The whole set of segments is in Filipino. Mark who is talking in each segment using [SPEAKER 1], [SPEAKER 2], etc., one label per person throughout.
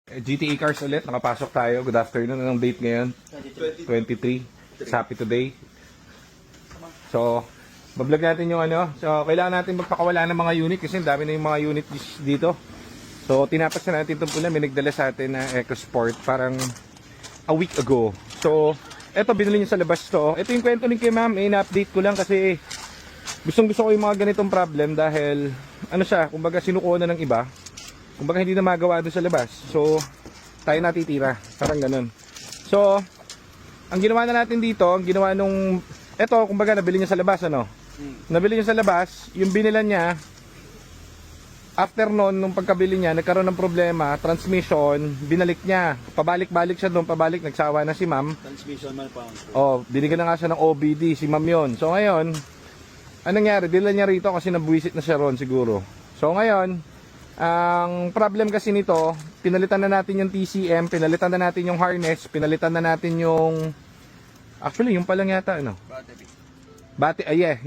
[SPEAKER 1] GTA Cars ulit, nakapasok tayo. Good afternoon. Anong date ngayon? 23. It's happy today. So, bablog natin yung ano. So, kailangan natin magpakawala ng mga unit kasi dami na yung mga unit dito. So, tinapas na natin itong pula. May nagdala sa atin na EcoSport parang a week ago. So, eto binili niya sa labas to. Ito yung kwento ni kay ma'am. Na-update ko lang kasi gustong gusto ko yung mga ganitong problem dahil ano siya, kumbaga sinukuha na ng iba. Kumbaga hindi na magawa doon sa labas. So, tayo natitira. Parang ganun. So, ang ginawa na natin dito, ang ginawa nung eto, kumbaga nabili niya sa labas, ano? Nabili niya sa labas, yung binilan niya, after noon, nung pagkabili niya, nagkaroon ng problema, transmission, binalik niya. Pabalik-balik siya doon, pabalik, nagsawa na si ma'am.
[SPEAKER 2] Transmission malfunction.
[SPEAKER 1] Oh, binigyan na nga siya ng OBD, si ma'am yun. So ngayon, anong nangyari? Dila niya rito kasi nabuwisit na siya ron siguro. So ngayon, ang problem kasi nito, pinalitan na natin yung TCM, pinalitan na natin yung harness, pinalitan na natin yung actually yung palang yata ano.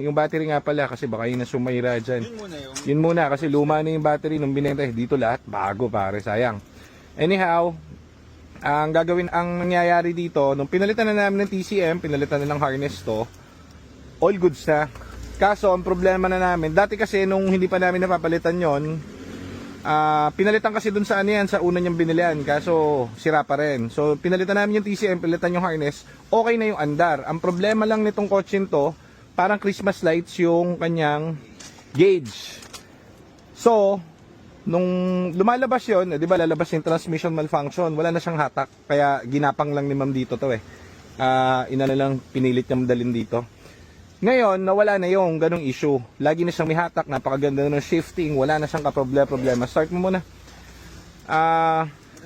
[SPEAKER 1] Yung battery nga pala kasi baka yun na sumayra dyan. Yun muna kasi luma na yung battery nung binenta. Dito lahat bago pare, sayang. Anyhow, ang nangyayari dito, nung pinalitan na namin ng TCM, pinalitan na ng harness to, all goods na. Kaso ang problema na namin, dati kasi nung hindi pa namin napapalitan yon, pinalitan kasi dun sa ano yan, sa una niyang binilian, kaso sira pa rin. So pinalitan namin yung TCM, pinalitan yung harness, okay na yung andar. Ang problema lang nitong kotse to, parang Christmas lights yung kanyang gauge. So nung lumalabas yon, di ba lalabas yung transmission malfunction, wala na siyang hatak, kaya ginapang lang ni ma'am dito to inano lang, pinilit niyang dalhin dito. Ngayon, nawala na yung ganong issue. Lagi na siyang may hatak, napakaganda na ng shifting, wala na siyang kaproblema. Start mo muna.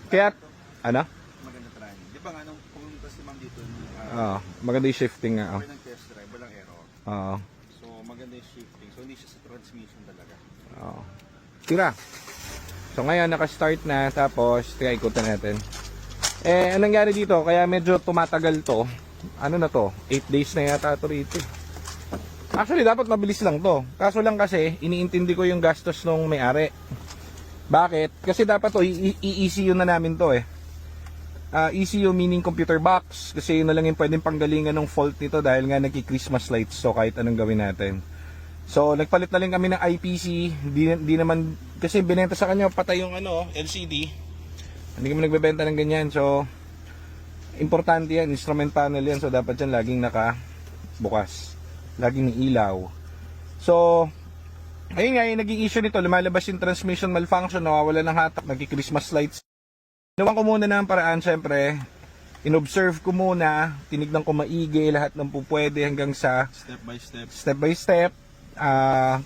[SPEAKER 1] Kaya, ano?
[SPEAKER 2] Maganda try. Di ba nga nung pumunta si ma'am dito,
[SPEAKER 1] maganda yung shifting nga.
[SPEAKER 2] okay ng test drive, walang error. So maganda yung shifting. So hindi siya sa transmission talaga.
[SPEAKER 1] Tira. So ngayon, naka-start na, tapos, tira, ikutan natin. Anong nangyari dito? Kaya medyo tumatagal to. Ano na to? 8 days na yata ito rito. Actually, dapat mabilis lang to. Kaso lang kasi, iniintindi ko yung gastos nung may-ari. Bakit? Kasi dapat to, i-ECU na namin to ECU meaning computer box. Kasi yun na lang yung pwedeng panggalingan ng fault nito dahil nga nagki-Christmas lights. So, kahit anong gawin natin. So, nagpalit na lang kami ng IPC. Di naman, kasi binenta sa kanya, patay yung LCD. Hindi kami nagbebenta ng ganyan. So, importante yan. Instrument panel yan. So, dapat yan laging nakabukas. Laging may ilaw. So, ayun nga, yung naging issue nito, lumalabas yung transmission malfunction, nawawala ng hatak, nagki-Christmas lights. Ginawan ko muna ng paraan, syempre, inobserve ko muna, tinignan ko maigi, lahat ng pupwede hanggang sa step by step.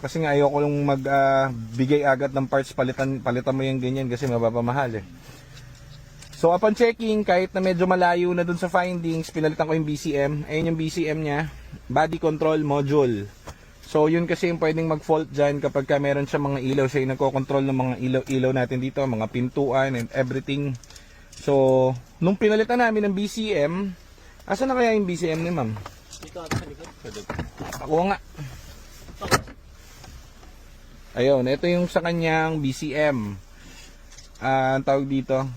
[SPEAKER 1] Kasi nga ayoko lang magbigay agad ng parts, palitan mo yung ganyan kasi mapapamahal So upon checking, kahit na medyo malayo na dun sa findings, pinalitan ko yung BCM. Ayun yung BCM niya, body control module. So yun kasi yung pwedeng mag-fault dyan kapag meron siya mga ilaw. Siya yung nagko-control ng mga ilaw natin dito, mga pintuan and everything. So nung pinalitan namin ng BCM, asa na kaya yung BCM ni ma'am?
[SPEAKER 2] Dito ata sa likod.
[SPEAKER 1] Ako nga. Ayun, ito yung sa kanyang BCM. Ang tawag dito,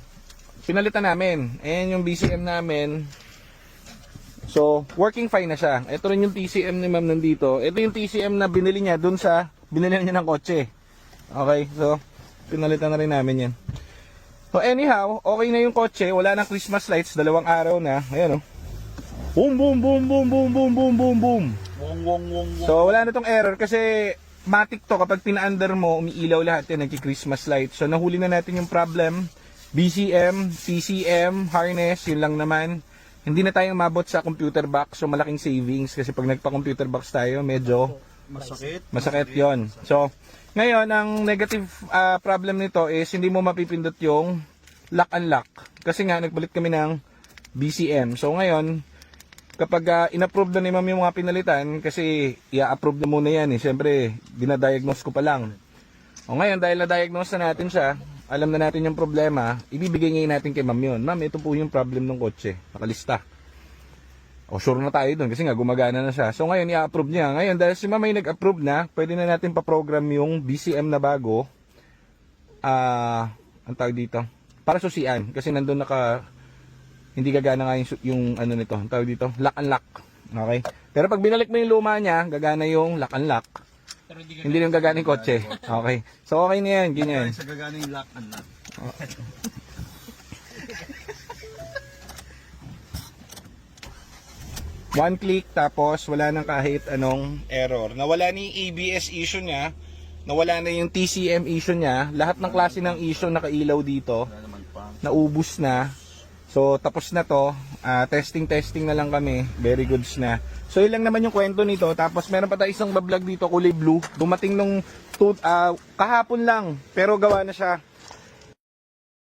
[SPEAKER 1] pinalitan namin. Ayan yung BCM namin. So, working fine na siya. Ito rin yung TCM ni ma'am nandito. Ito yung TCM na binili niya dun sa binili niya ng kotse. Okay, so pinalitan na rin namin yan. So anyhow, okay na yung kotse. Wala nang Christmas lights. 2 araw na. Ayan Boom, boom, boom, boom, boom, boom, boom, boom, boom. So wala na tong error kasi matic to. Kapag pina-under mo, umiilaw lahat yan. Nagki-Christmas lights. So nahuli na natin yung problem. BCM, TCM, harness, yun lang naman. Hindi na tayo mabot sa computer box, so malaking savings kasi pag nagpa-computer box tayo, medyo masakit yon. So, ngayon, ang negative problem nito is hindi mo mapipindot yung lock and lock. Kasi nga, nagpalit kami ng BCM. So, ngayon, kapag in-approve na ni ma'am yung mga pinalitan, kasi i-approve na muna yan Siyempre, dinadiagnose ko pa lang. O ngayon, dahil na-diagnose na natin siya, alam na natin yung problema, ibibigay ngayon natin kay ma'am yun. Ma'am, ito po yung problem ng kotse. Nakalista. O sure na tayo doon kasi nga gumagana na siya. So ngayon, i-approve niya. Ngayon, dahil si ma'am ay nag-approve na, pwede na natin pa-program yung BCM na bago. Ang tawag dito, para susian kasi nandun hindi gagana nga yung ano nito, tawag dito, lock and lock. Okay? Pero pag binalik mo yung luma niya, gagana yung lock and lock.
[SPEAKER 3] Pero
[SPEAKER 1] Hindi yung gagana yung kotse. Okay. So okay na yan, ganyan.
[SPEAKER 2] Sa gagana yung lock and lock.
[SPEAKER 1] One click tapos wala nang kahit anong error. Nawala na yung ABS issue niya. Nawala na yung TCM issue niya. Lahat ng klase ng issue nakailaw dito.
[SPEAKER 2] Wala naman pa.
[SPEAKER 1] Naubos na. So tapos na to. Testing na lang kami. Very goods na. So yun lang naman yung kwento nito. Tapos meron pa tayo isang bablog dito kulay blue. Dumating nung kahapon lang. Pero gawa na siya.